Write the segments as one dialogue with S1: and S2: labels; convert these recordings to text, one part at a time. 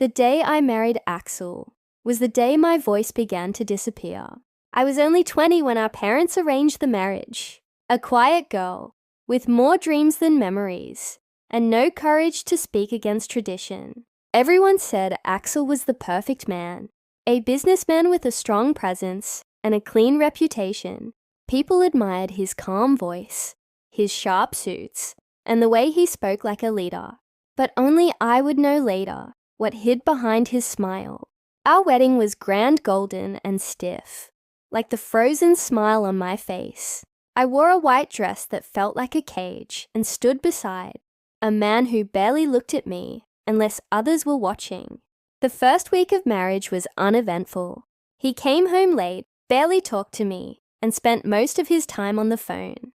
S1: The day I married Axel was the day my voice began to disappear. I was only 20 when our parents arranged the marriage. A quiet girl with more dreams than memories and no courage to speak against tradition. Everyone said Axel was the perfect man, a businessman with a strong presence and a clean reputation. People admired his calm voice, his sharp suits, and the way he spoke like a leader. But only I would know later what hid behind his smile. Our wedding was grand, golden, and stiff, like the frozen smile on my face. I wore a white dress that felt like a cage and stood beside a man who barely looked at me unless others were watching. The first week of marriage was uneventful. He came home late, barely talked to me, and spent most of his time on the phone.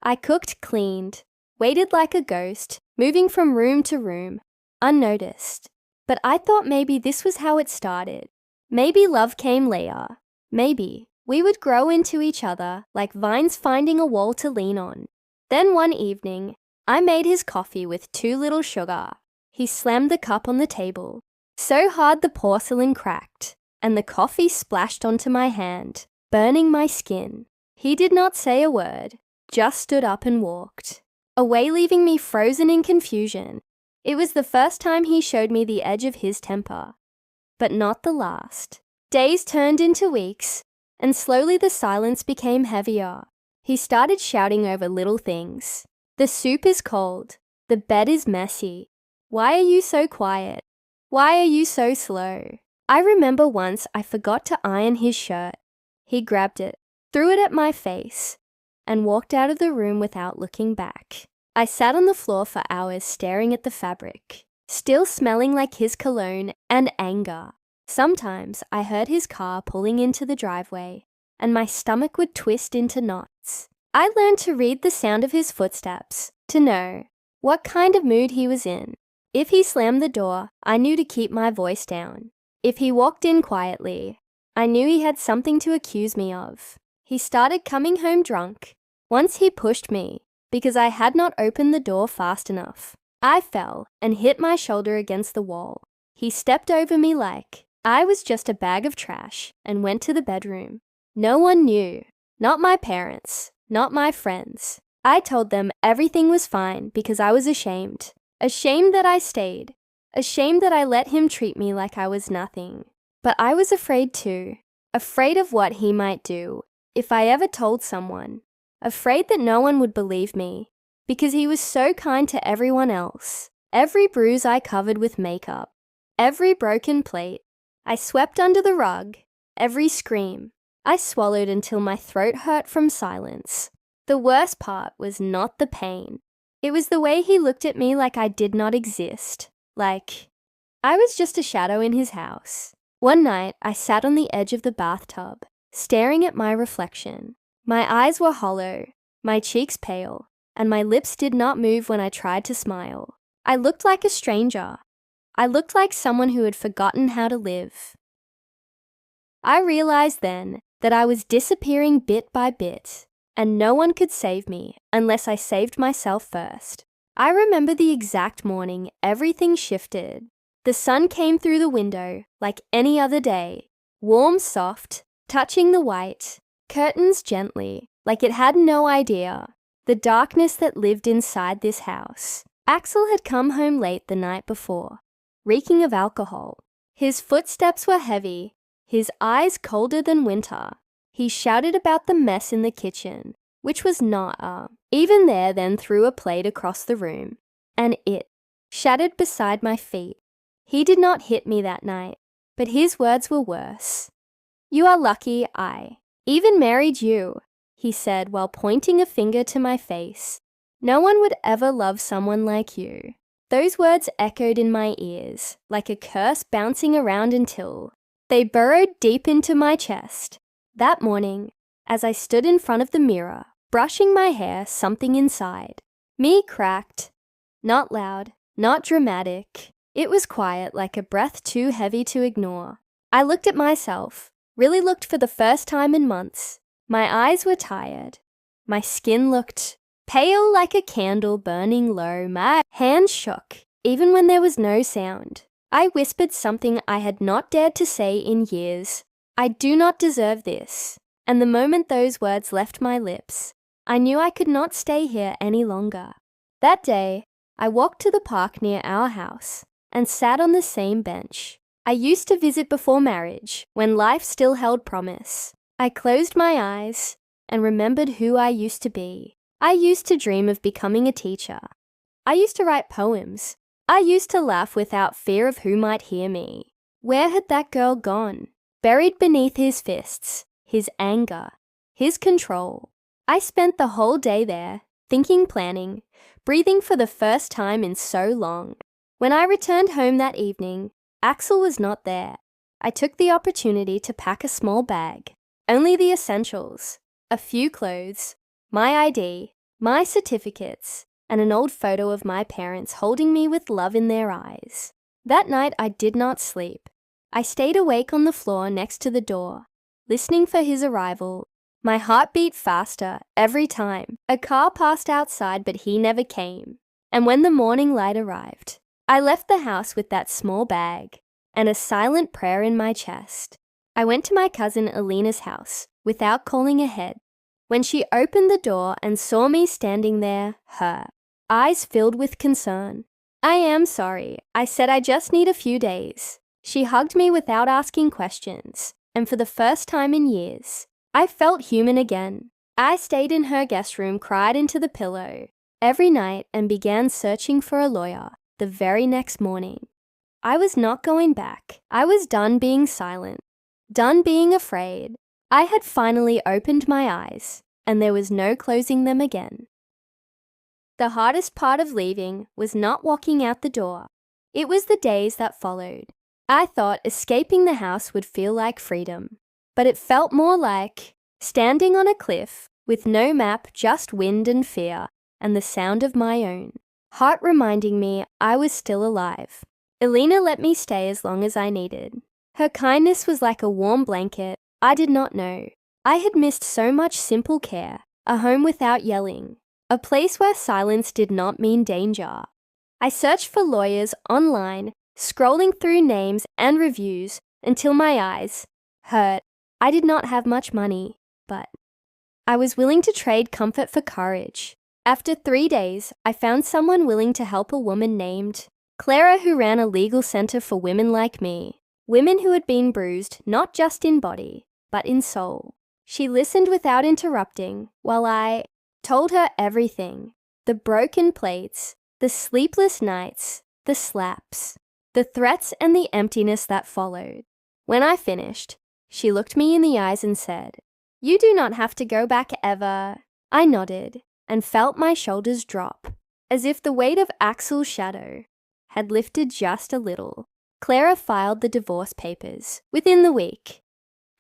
S1: I cooked, cleaned, waited like a ghost, moving from room to room, unnoticed. But I thought maybe this was how it started. Maybe love came later. Maybe we would grow into each other like vines finding a wall to lean on. Then one evening, I made his coffee with too little sugar. He slammed the cup on the table, so hard the porcelain cracked, and the coffee splashed onto my hand, burning my skin. He did not say a word, just stood up and walked away, leaving me frozen in confusion. It was the first time he showed me the edge of his temper, but not the last. Days turned into weeks, and slowly the silence became heavier. He started shouting over little things. The soup is cold. The bed is messy. Why are you so quiet? Why are you so slow? I remember once I forgot to iron his shirt. He grabbed it, threw it at my face, and walked out of the room without looking back. I sat on the floor for hours staring at the fabric, still smelling like his cologne and anger. Sometimes I heard his car pulling into the driveway, and my stomach would twist into knots. I learned to read the sound of his footsteps, to know what kind of mood he was in. If he slammed the door, I knew to keep my voice down. If he walked in quietly, I knew he had something to accuse me of. He started coming home drunk. Once he pushed me because I had not opened the door fast enough. I fell and hit my shoulder against the wall. He stepped over me like I was just a bag of trash and went to the bedroom. No one knew, not my parents, not my friends. I told them everything was fine because I was ashamed. Ashamed that I stayed. Ashamed that I let him treat me like I was nothing. But I was afraid too. Afraid of what he might do if I ever told someone. Afraid that no one would believe me because he was so kind to everyone else. Every bruise I covered with makeup. Every broken plate I swept under the rug. Every scream I swallowed until my throat hurt from silence. The worst part was not the pain. It was the way he looked at me like I did not exist. Like I was just a shadow in his house. One night, I sat on the edge of the bathtub, staring at my reflection. My eyes were hollow, my cheeks pale, and my lips did not move when I tried to smile. I looked like a stranger. I looked like someone who had forgotten how to live. I realized then that I was disappearing bit by bit, and no one could save me unless I saved myself first. I remember the exact morning everything shifted. The sun came through the window like any other day, warm, soft, touching the white, curtains gently, like it had no idea the darkness that lived inside this house. Axel had come home late the night before, reeking of alcohol. His footsteps were heavy, his eyes colder than winter. He shouted about the mess in the kitchen, which was not even there, then threw a plate across the room, and it shattered beside my feet. He did not hit me that night, but his words were worse. You are lucky I even married you, he said while pointing a finger to my face. No one would ever love someone like you. Those words echoed in my ears like a curse bouncing around until they burrowed deep into my chest. That morning, as I stood in front of the mirror, brushing my hair, something inside me cracked. Not loud, not dramatic. It was quiet, like a breath too heavy to ignore. I looked at myself, really looked for the first time in months. My eyes were tired. My skin looked pale like a candle burning low. My hands shook, even when there was no sound. I whispered something I had not dared to say in years. I do not deserve this. And the moment those words left my lips, I knew I could not stay here any longer. That day, I walked to the park near our house and sat on the same bench I used to visit before marriage, when life still held promise. I closed my eyes and remembered who I used to be. I used to dream of becoming a teacher. I used to write poems. I used to laugh without fear of who might hear me. Where had that girl gone? Buried beneath his fists, his anger, his control. I spent the whole day there, thinking, planning, breathing for the first time in so long. When I returned home that evening, Axel was not there. I took the opportunity to pack a small bag, only the essentials, a few clothes, my ID, my certificates, and an old photo of my parents holding me with love in their eyes. That night I did not sleep. I stayed awake on the floor next to the door, listening for his arrival. My heart beat faster every time. A car passed outside, but he never came. And when the morning light arrived, I left the house with that small bag and a silent prayer in my chest. I went to my cousin Alina's house without calling ahead. When she opened the door and saw me standing there, her eyes filled with concern. "I am sorry," I said. "I just need a few days." She hugged me without asking questions, and for the first time in years, I felt human again. I stayed in her guest room, cried into the pillow every night, and began searching for a lawyer the very next morning. I was not going back. I was done being silent, done being afraid. I had finally opened my eyes, and there was no closing them again. The hardest part of leaving was not walking out the door. It was the days that followed. I thought escaping the house would feel like freedom, but it felt more like standing on a cliff with no map, just wind and fear, and the sound of my own heart reminding me I was still alive. Alina let me stay as long as I needed. Her kindness was like a warm blanket. I did not know. I had missed so much simple care, a home without yelling, a place where silence did not mean danger. I searched for lawyers online, scrolling through names and reviews until my eyes hurt. I did not have much money, but I was willing to trade comfort for courage. After 3 days, I found someone willing to help, a woman named Clara, who ran a legal center for women like me, women who had been bruised not just in body, but in soul. She listened without interrupting while I told her everything: the broken plates, the sleepless nights, the slaps, the threats, and the emptiness that followed. When I finished, she looked me in the eyes and said, "You do not have to go back ever." I nodded and felt my shoulders drop, as if the weight of Axel's shadow had lifted just a little. Clara filed the divorce papers within the week.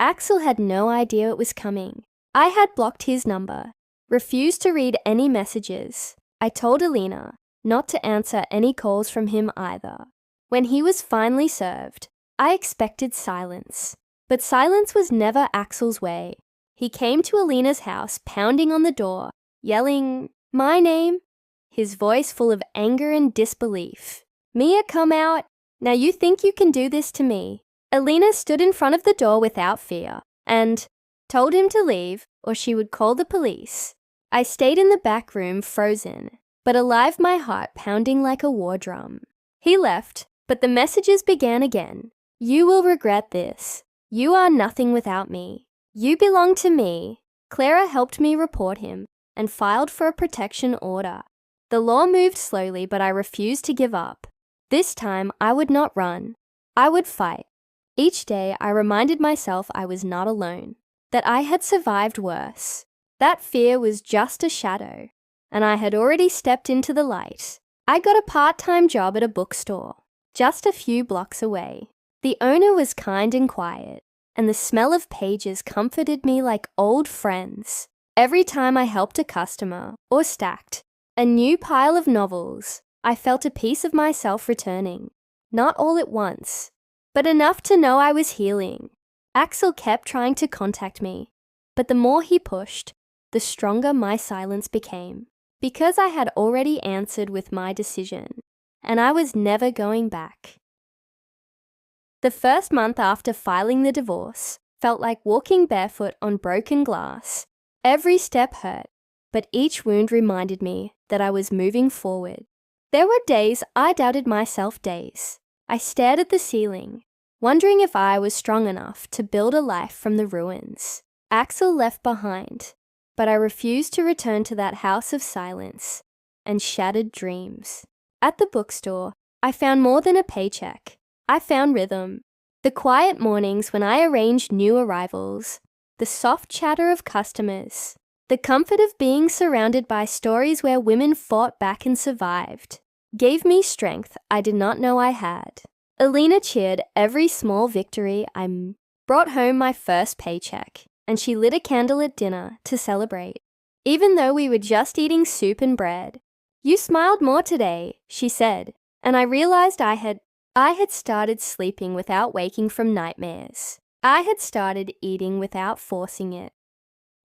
S1: Axel had no idea it was coming. I had blocked his number, refused to read any messages. I told Alina not to answer any calls from him either. When he was finally served, I expected silence. But silence was never Axel's way. He came to Alina's house, pounding on the door, yelling, "My name?" His voice full of anger and disbelief. "Mia, come out. Now you think you can do this to me?" Alina stood in front of the door without fear and told him to leave or she would call the police. I stayed in the back room, frozen, but alive, my heart pounding like a war drum. He left, but the messages began again. "You will regret this. You are nothing without me. You belong to me." Clara helped me report him and filed for a protection order. The law moved slowly, but I refused to give up. This time, I would not run. I would fight. Each day, I reminded myself I was not alone, that I had survived worse. That fear was just a shadow, and I had already stepped into the light. I got a part-time job at a bookstore, just a few blocks away. The owner was kind and quiet, and the smell of pages comforted me like old friends. Every time I helped a customer or stacked a new pile of novels, I felt a piece of myself returning. Not all at once, but enough to know I was healing. Axel kept trying to contact me, but the more he pushed, the stronger my silence became, because I had already answered with my decision, and I was never going back. The first month after filing the divorce felt like walking barefoot on broken glass. Every step hurt, but each wound reminded me that I was moving forward. There were days I doubted myself days. I stared at the ceiling, wondering if I was strong enough to build a life from the ruins Axel left behind, but I refused to return to that house of silence and shattered dreams. At the bookstore, I found more than a paycheck. I found rhythm. The quiet mornings when I arranged new arrivals, the soft chatter of customers, the comfort of being surrounded by stories where women fought back and survived, gave me strength I did not know I had. Alina cheered every small victory. I brought home my first paycheck, and she lit a candle at dinner to celebrate. Even though we were just eating soup and bread, "You smiled more today," she said, and I realized I had started sleeping without waking from nightmares. I had started eating without forcing it.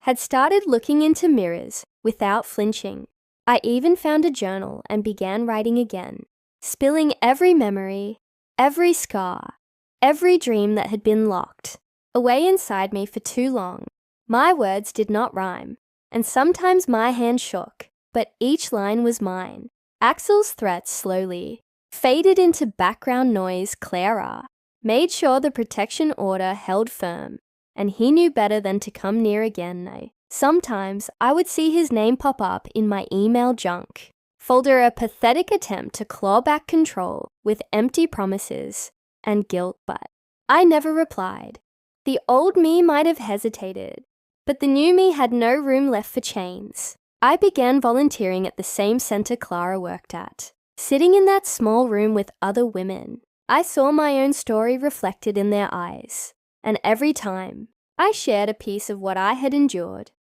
S1: Had started looking into mirrors without flinching. I even found a journal and began writing again, spilling every memory, every scar, every dream that had been locked away inside me for too long. My words did not rhyme, and sometimes my hand shook, but each line was mine. Axel's threats slowly faded into background noise. Clara made sure the protection order held firm, and he knew better than to come near again. Sometimes I would see his name pop up in my email junk folder, a pathetic attempt to claw back control with empty promises and guilt, but I never replied. The old me might have hesitated, but the new me had no room left for chains. I began volunteering at the same center Clara worked at. Sitting in that small room with other women, I saw my own story reflected in their eyes, and every time I shared a piece of what I had endured,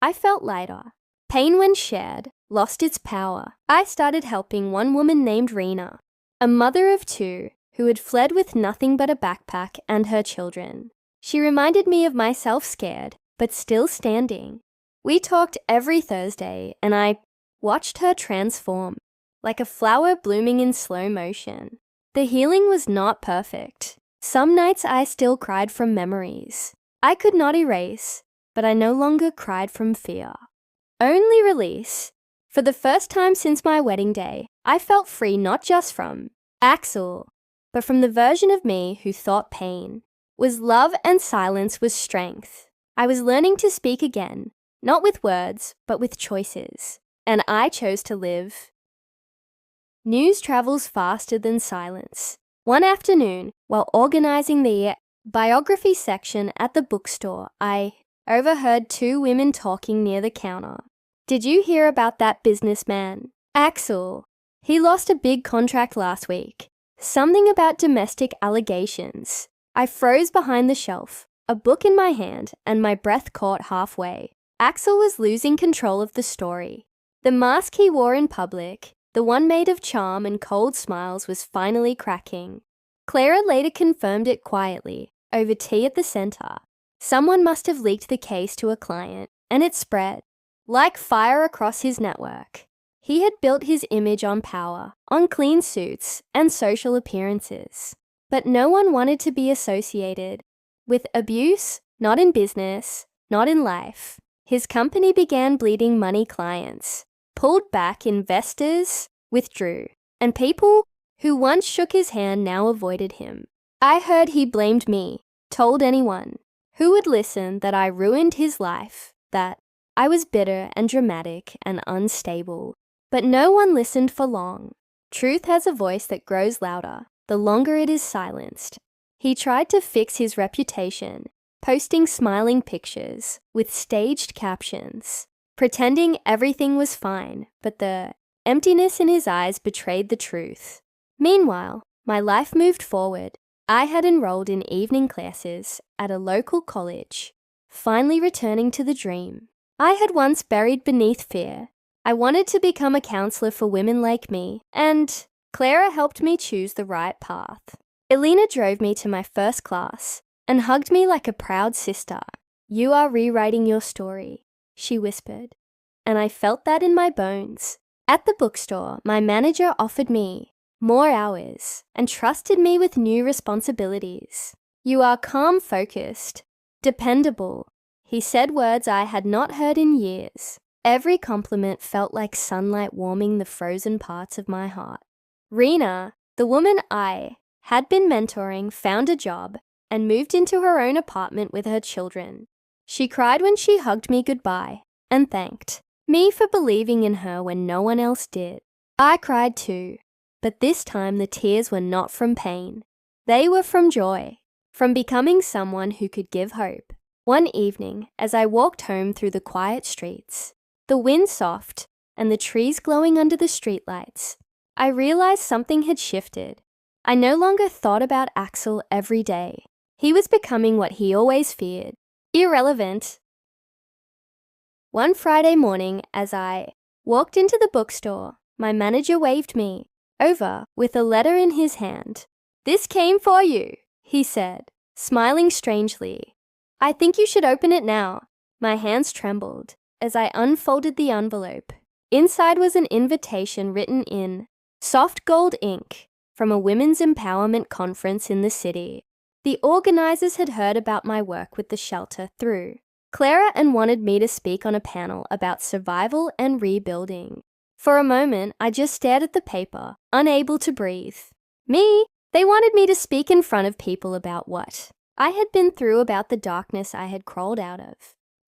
S1: I felt lighter. Pain, when shared, lost its power. I started helping one woman named Rena, a mother of two who had fled with nothing but a backpack and her children. She reminded me of myself, scared, but still standing. We talked every Thursday, and I watched her transform, like a flower blooming in slow motion. The healing was not perfect. Some nights I still cried from memories I could not erase, but I no longer cried from fear. Only release. For the first time since my wedding day, I felt free not just from Axel, but from the version of me who thought pain was love and silence was strength. I was learning to speak again, not with words, but with choices, and I chose to live. News travels faster than silence. One afternoon, while organizing the biography section at the bookstore, I overheard two women talking near the counter. "Did you hear about that businessman, Axel? He lost a big contract last week. Something about domestic allegations." I froze behind the shelf, a book in my hand, and my breath caught halfway. Axel was losing control of the story. The mask he wore in public, the one made of charm and cold smiles, was finally cracking. Clara later confirmed it quietly, over tea at the center. Someone must have leaked the case to a client, and it spread like fire across his network. He had built his image on power, on clean suits, and social appearances. But no one wanted to be associated with abuse, not in business, not in life. His company began bleeding money. Clients pulled back, investors withdrew, and people who once shook his hand now avoided him. I heard he blamed me, told anyone who would listen that I ruined his life, that I was bitter and dramatic and unstable. But no one listened for long. Truth has a voice that grows louder the longer it is silenced. He tried to fix his reputation, posting smiling pictures with staged captions, pretending everything was fine, but the emptiness in his eyes betrayed the truth. Meanwhile, my life moved forward. I had enrolled in evening classes at a local college, finally returning to the dream I had once buried beneath fear. I wanted to become a counselor for women like me, and Clara helped me choose the right path. Alina drove me to my first class and hugged me like a proud sister. "You are rewriting your story," she whispered, and I felt that in my bones. At the bookstore, my manager offered me more hours, and trusted me with new responsibilities. You are calm, focused, dependable. He said words I had not heard in years. Every compliment felt like sunlight warming the frozen parts of my heart. Rena, the woman I had been mentoring, found a job and moved into her own apartment with her children. She cried when she hugged me goodbye and thanked me for believing in her when no one else did. I cried too, but this time the tears were not from pain. They were from joy, from becoming someone who could give hope. One evening, as I walked home through the quiet streets, the wind soft and the trees glowing under the streetlights, I realized something had shifted. I no longer thought about Axel every day. He was becoming what he always feared, irrelevant. One Friday morning, as I walked into the bookstore, my manager waved me over with a letter in his hand. "This came for you," he said, smiling strangely. "I think you should open it now." My hands trembled as I unfolded the envelope. Inside was an invitation written in soft gold ink from a women's empowerment conference in the city. The organizers had heard about my work with the shelter through Clara and wanted me to speak on a panel about survival and rebuilding. For a moment, I just stared at the paper, unable to breathe. Me? They wanted me to speak in front of people about what I had been through, about the darkness I had crawled out of.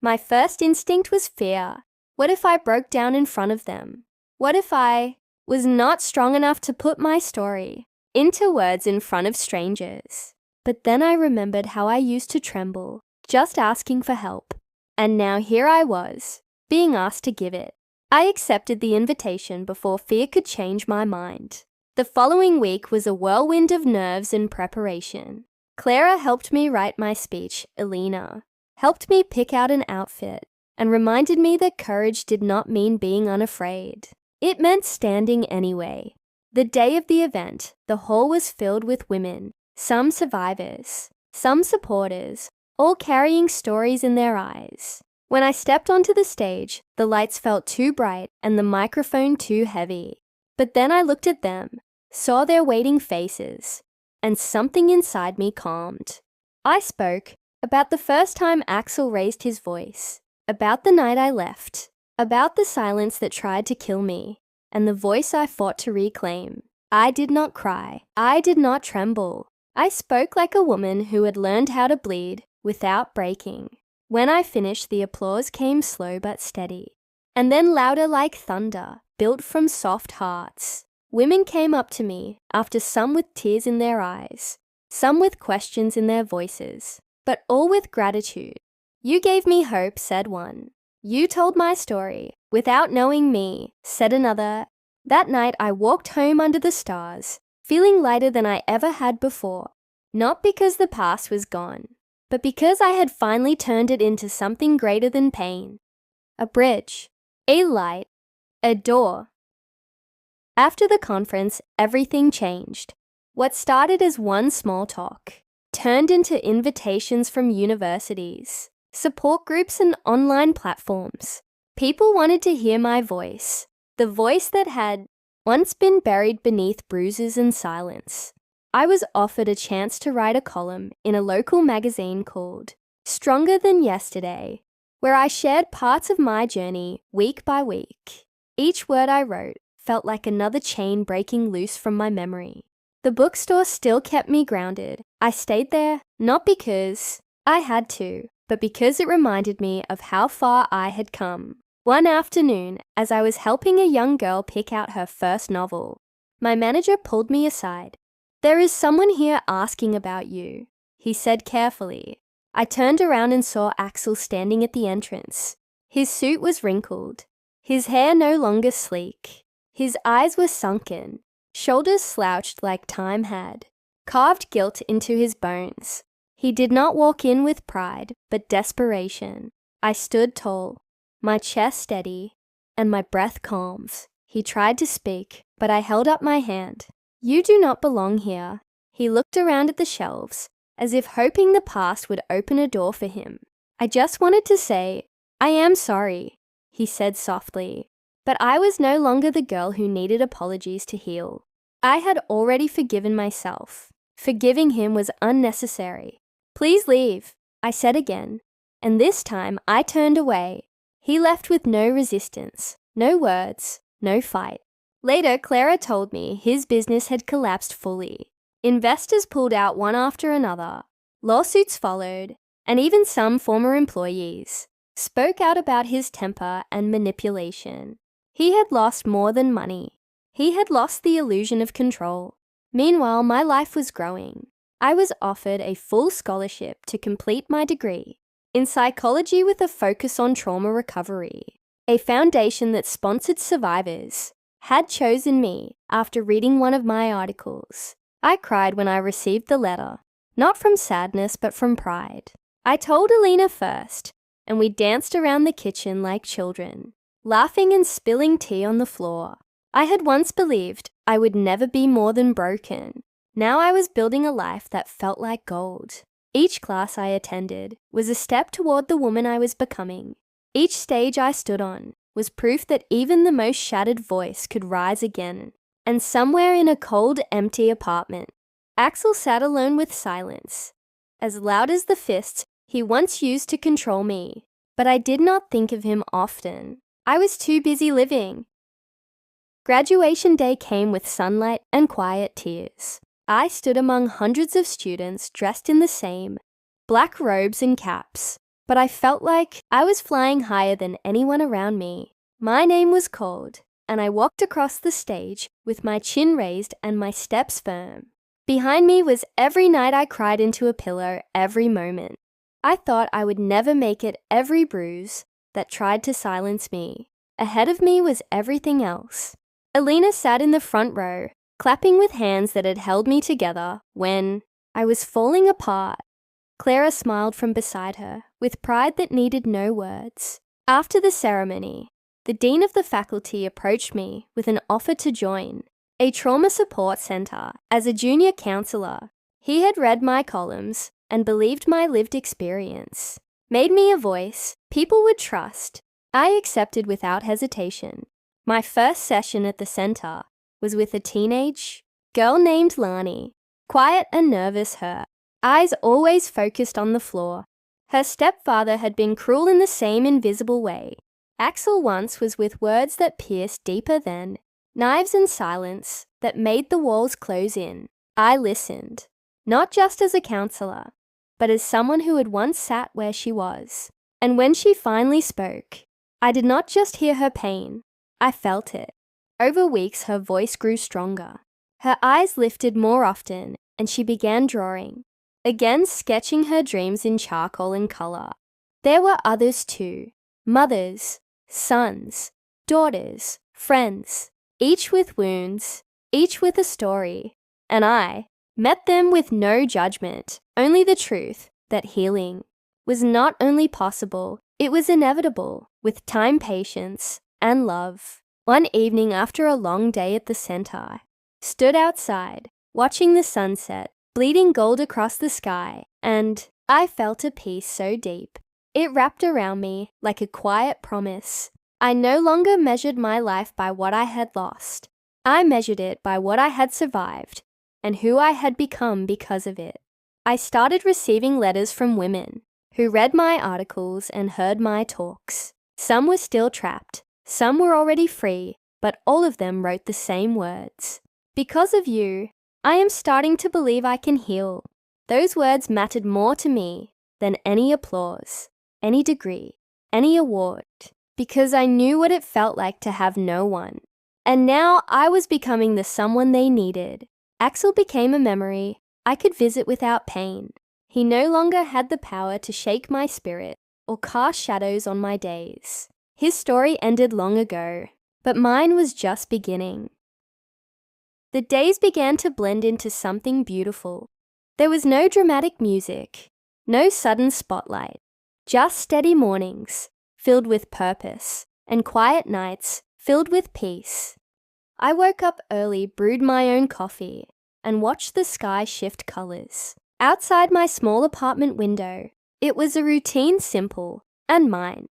S1: My first instinct was fear. What if I broke down in front of them? What if I was not strong enough to put my story into words in front of strangers? But then I remembered how I used to tremble, just asking for help. And now here I was, being asked to give it. I accepted the invitation before fear could change my mind. The following week was a whirlwind of nerves and preparation. Clara helped me write my speech. Elena helped me pick out an outfit and reminded me that courage did not mean being unafraid. It meant standing anyway. The day of the event, the hall was filled with women, some survivors, some supporters, all carrying stories in their eyes. When I stepped onto the stage, the lights felt too bright and the microphone too heavy. But then I looked at them, saw their waiting faces, and something inside me calmed. I spoke about the first time Axel raised his voice, about the night I left, about the silence that tried to kill me, and the voice I fought to reclaim. I did not cry. I did not tremble. I spoke like a woman who had learned how to bleed without breaking. When I finished, the applause came slow but steady, and then louder like thunder, built from soft hearts. Women came up to me, after some with tears in their eyes, some with questions in their voices, but all with gratitude. "You gave me hope," said one. "You told my story without knowing me," said another. That night I walked home under the stars, feeling lighter than I ever had before, not because the past was gone, but because I had finally turned it into something greater than pain. A bridge, a light, a door. After the conference, everything changed. What started as one small talk turned into invitations from universities, support groups, and online platforms. People wanted to hear my voice, the voice that had once been buried beneath bruises and silence. I was offered a chance to write a column in a local magazine called Stronger Than Yesterday, where I shared parts of my journey week by week. Each word I wrote felt like another chain breaking loose from my memory. The bookstore still kept me grounded. I stayed there not because I had to, but because it reminded me of how far I had come. One afternoon, as I was helping a young girl pick out her first novel, my manager pulled me aside. "There is someone here asking about you," he said carefully. I turned around and saw Axel standing at the entrance. His suit was wrinkled, his hair no longer sleek. His eyes were sunken, shoulders slouched like time had carved guilt into his bones. He did not walk in with pride, but desperation. I stood tall, my chest steady, and my breath calm. He tried to speak, but I held up my hand. "You do not belong here." He looked around at the shelves, as if hoping the past would open a door for him. "I just wanted to say, I am sorry," he said softly. But I was no longer the girl who needed apologies to heal. I had already forgiven myself. Forgiving him was unnecessary. "Please leave," I said again, and this time I turned away. He left with no resistance, no words, no fight. Later, Clara told me his business had collapsed fully. Investors pulled out one after another. Lawsuits followed, and even some former employees spoke out about his temper and manipulation. He had lost more than money. He had lost the illusion of control. Meanwhile, my life was growing. I was offered a full scholarship to complete my degree in psychology with a focus on trauma recovery. A foundation that sponsored survivors had chosen me after reading one of my articles. I cried when I received the letter, not from sadness but from pride. I told Alina first, and we danced around the kitchen like children, laughing and spilling tea on the floor. I had once believed I would never be more than broken. Now I was building a life that felt like gold. Each class I attended was a step toward the woman I was becoming. Each stage I stood on was proof that even the most shattered voice could rise again. And somewhere in a cold, empty apartment, Axel sat alone with silence, as loud as the fists he once used to control me. But I did not think of him often. I was too busy living. Graduation day came with sunlight and quiet tears. I stood among hundreds of students dressed in the same, black robes and caps, but I felt like I was flying higher than anyone around me. My name was called, and I walked across the stage with my chin raised and my steps firm. Behind me was every night I cried into a pillow every moment. I thought I would never make it, every bruise that tried to silence me. Ahead of me was everything else. Alina sat in the front row, clapping with hands that had held me together when I was falling apart. Clara smiled from beside her, with pride that needed no words. After the ceremony, the dean of the faculty approached me with an offer to join a trauma support center as a junior counselor. He had read my columns and believed my lived experience made me a voice people would trust. I accepted without hesitation. My first session at the center was with a teenage girl named Lani, quiet and nervous her, eyes always focused on the floor. Her stepfather had been cruel in the same invisible way. Axel once was with words that pierced deeper than knives and silence that made the walls close in. I listened, not just as a counselor, but as someone who had once sat where she was. And when she finally spoke, I did not just hear her pain, I felt it. Over weeks, her voice grew stronger. Her eyes lifted more often, and she began drawing, again sketching her dreams in charcoal and color. There were others too, mothers, sons, daughters, friends, each with wounds, each with a story. And I met them with no judgment, only the truth that healing was not only possible, it was inevitable, with time, patience, and love. One evening after a long day at the center, stood outside, watching the sunset, bleeding gold across the sky, and I felt a peace so deep. It wrapped around me like a quiet promise. I no longer measured my life by what I had lost. I measured it by what I had survived and who I had become because of it. I started receiving letters from women who read my articles and heard my talks. Some were still trapped. Some were already free, but all of them wrote the same words. Because of you, I am starting to believe I can heal. Those words mattered more to me than any applause, any degree, any award, because I knew what it felt like to have no one. And now I was becoming the someone they needed. Axel became a memory I could visit without pain. He no longer had the power to shake my spirit or cast shadows on my days. His story ended long ago, but mine was just beginning. The days began to blend into something beautiful. There was no dramatic music, no sudden spotlight, just steady mornings filled with purpose and quiet nights filled with peace. I woke up early, brewed my own coffee, and watched the sky shift colors. Outside my small apartment window, it was a routine simple and mine.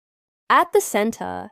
S1: At the center,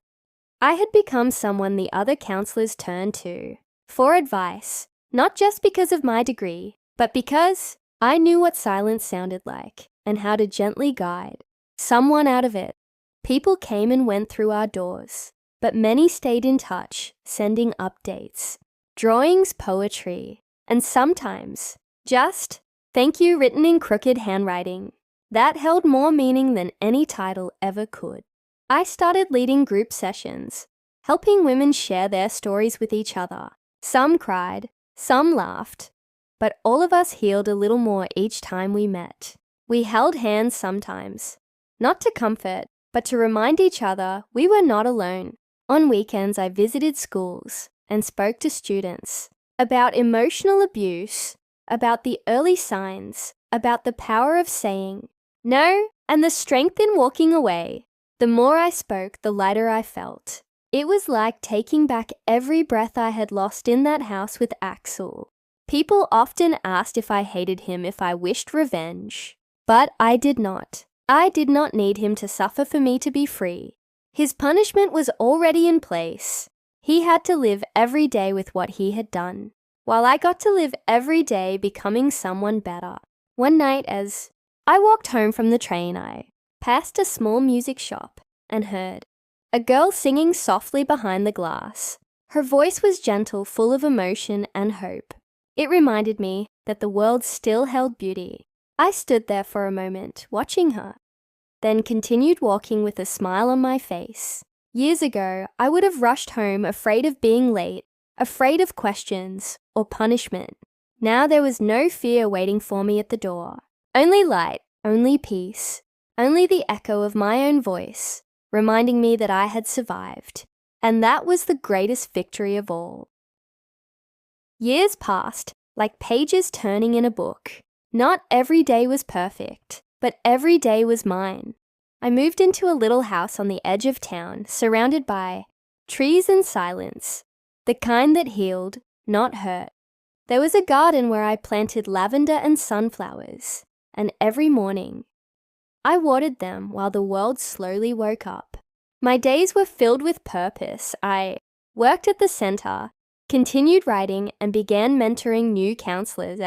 S1: I had become someone the other counselors turned to for advice, Not just because of my degree, but because I knew what silence sounded like and how to gently guide someone out of it. People came and went through our doors, but many stayed in touch, sending updates, drawings, poetry, and sometimes just thank you written in crooked handwriting. That held more meaning than any title ever could. I started leading group sessions, helping women share their stories with each other. Some cried, some laughed, but all of us healed a little more each time we met. We held hands sometimes, not to comfort, but to remind each other we were not alone. On weekends, I visited schools and spoke to students about emotional abuse, about the early signs, about the power of saying no, and the strength in walking away. The more I spoke, the lighter I felt. It was like taking back every breath I had lost in that house with Axel. People often asked if I hated him, if I wished revenge. But I did not. I did not need him to suffer for me to be free. His punishment was already in place. He had to live every day with what he had done, while I got to live every day becoming someone better. One night, as I walked home from the train, I passed a small music shop and heard a girl singing softly behind the glass. Her voice was gentle, full of emotion and hope. It reminded me that the world still held beauty. I stood there for a moment, watching her, then continued walking with a smile on my face. Years ago, I would have rushed home afraid of being late, afraid of questions or punishment. Now there was no fear waiting for me at the door. Only light, only peace, only the echo of my own voice, reminding me that I had survived. And that was the greatest victory of all. Years passed, like pages turning in a book. Not every day was perfect, but every day was mine. I moved into a little house on the edge of town, surrounded by trees and silence, the kind that healed, not hurt. There was a garden where I planted lavender and sunflowers, and every morning, I watered them while the world slowly woke up. My days were filled with purpose. I worked at the center, continued writing, and began mentoring new counselors,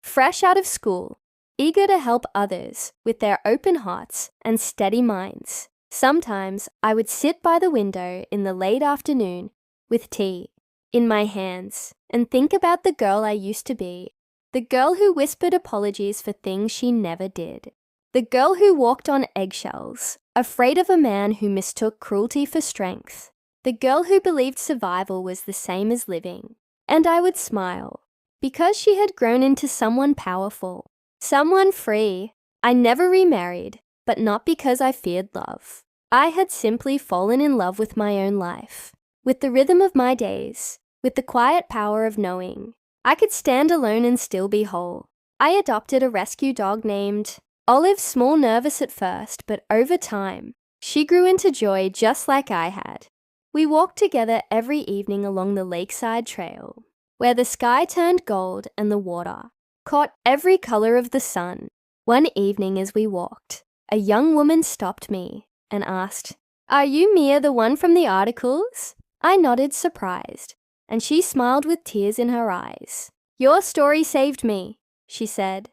S1: fresh out of school, eager to help others with their open hearts and steady minds. Sometimes I would sit by the window in the late afternoon with tea in my hands and think about the girl I used to be, the girl who whispered apologies for things she never did, the girl who walked on eggshells, afraid of a man who mistook cruelty for strength, the girl who believed survival was the same as living. And I would smile, because she had grown into someone powerful, someone free. I never remarried, but not because I feared love. I had simply fallen in love with my own life, with the rhythm of my days, with the quiet power of knowing I could stand alone and still be whole. I adopted a rescue dog named Olive, small, nervous at first, but over time, she grew into joy just like I had. We walked together every evening along the lakeside trail, where the sky turned gold and the water caught every color of the sun. One evening as we walked, a young woman stopped me and asked, "Are you Mia, the one from the articles?" I nodded, surprised, and she smiled with tears in her eyes. "Your story saved me," she said.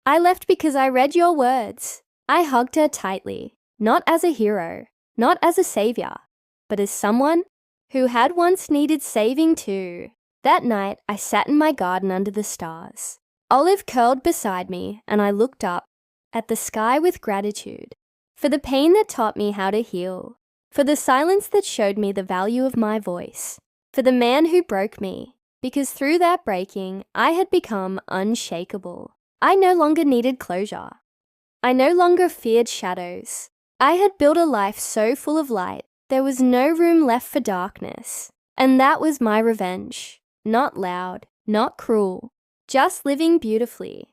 S1: "I left because I read your words." I hugged her tightly, not as a hero, not as a savior, but as someone who had once needed saving too. That night, I sat in my garden under the stars. Olive curled beside me, and I looked up at the sky with gratitude for the pain that taught me how to heal, for the silence that showed me the value of my voice, for the man who broke me, because through that breaking, I had become unshakable. I no longer needed closure. I no longer feared shadows. I had built a life so full of light, there was no room left for darkness. And that was my revenge. Not loud, not cruel, just living beautifully.